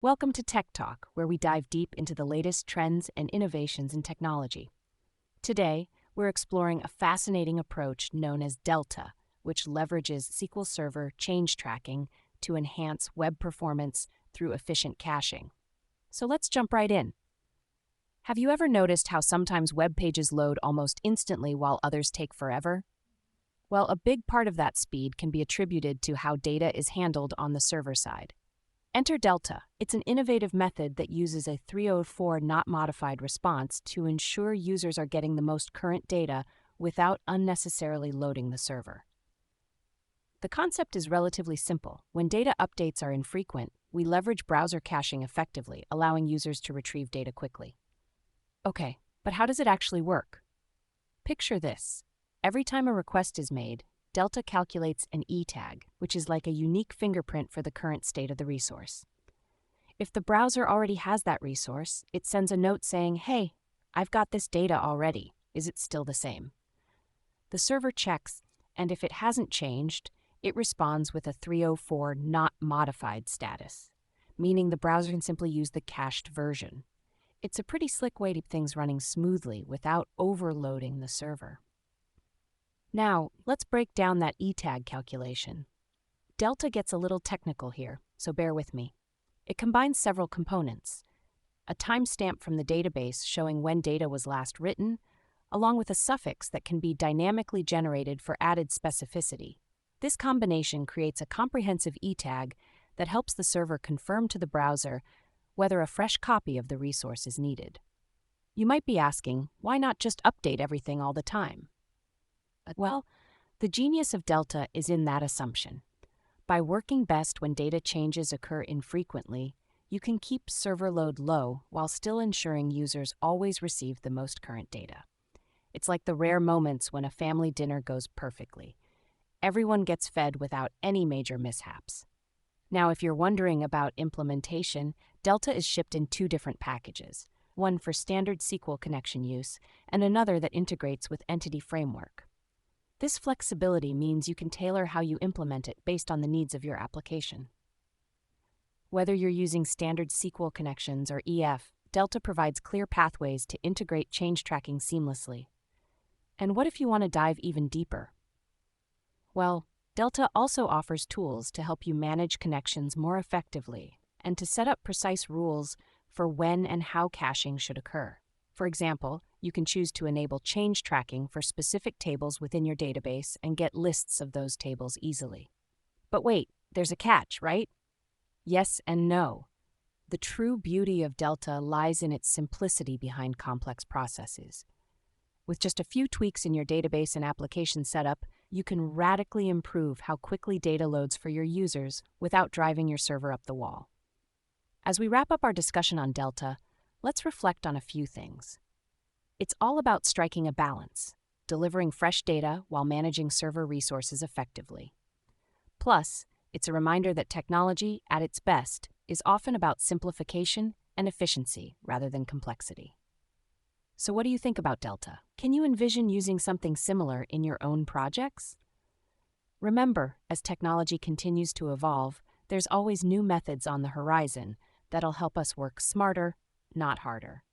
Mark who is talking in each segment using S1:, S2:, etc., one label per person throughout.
S1: Welcome to Tech Talk, where we dive deep into the latest trends and innovations in technology. Today, we're exploring a fascinating approach known as Delta, which leverages SQL Server change tracking to enhance web performance through efficient caching. So let's jump right in. Have you ever noticed how sometimes web pages load almost instantly while others take forever? Well, a big part of that speed can be attributed to how data is handled on the server side. Enter Delta. It's an innovative method that uses a 304 not modified response to ensure users are getting the most current data without unnecessarily loading the server. The concept is relatively simple. When data updates are infrequent, we leverage browser caching effectively, allowing users to retrieve data quickly. Okay, but how does it actually work? Picture this. Every time a request is made, Delta calculates an E tag, which is like a unique fingerprint for the current state of the resource. If the browser already has that resource, it sends a note saying, "Hey, I've got this data already. Is it still the same?" The server checks, and if it hasn't changed, it responds with a 304 not modified status, meaning the browser can simply use the cached version. It's a pretty slick way to keep things running smoothly without overloading the server. Now, let's break down that E tag calculation. Delta gets a little technical here, so bear with me. It combines several components: a timestamp from the database showing when data was last written, along with a suffix that can be dynamically generated for added specificity. This combination creates a comprehensive E tag that helps the server confirm to the browser whether a fresh copy of the resource is needed. You might be asking, why not just update everything all the time? Well, the genius of Delta is in that assumption. By working best when data changes occur infrequently, you can keep server load low while still ensuring users always receive the most current data. It's like the rare moments when a family dinner goes perfectly. Everyone gets fed without any major mishaps. Now, if you're wondering about implementation, Delta is shipped in two different packages, one for standard SQL connection use and another that integrates with Entity Framework. This flexibility means you can tailor how you implement it based on the needs of your application. Whether you're using standard SQL connections or EF, Delta provides clear pathways to integrate change tracking seamlessly. And what if you want to dive even deeper? Well, Delta also offers tools to help you manage connections more effectively and to set up precise rules for when and how caching should occur. For example, you can choose to enable change tracking for specific tables within your database and get lists of those tables easily. But wait, there's a catch, right? Yes and no. The true beauty of Delta lies in its simplicity behind complex processes. With just a few tweaks in your database and application setup, you can radically improve how quickly data loads for your users without driving your server up the wall. As we wrap up our discussion on Delta, let's reflect on a few things. It's all about striking a balance, delivering fresh data while managing server resources effectively. Plus, it's a reminder that technology, at its best, is often about simplification and efficiency rather than complexity. So what do you think about Delta? Can you envision using something similar in your own projects? Remember, as technology continues to evolve, there's always new methods on the horizon that'll help us work smarter, not harder.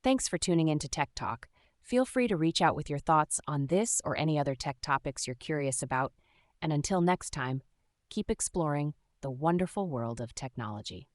S1: Thanks for tuning in to Tech Talk. Feel free to reach out with your thoughts on this or any other tech topics you're curious about. And until next time, keep exploring the wonderful world of technology.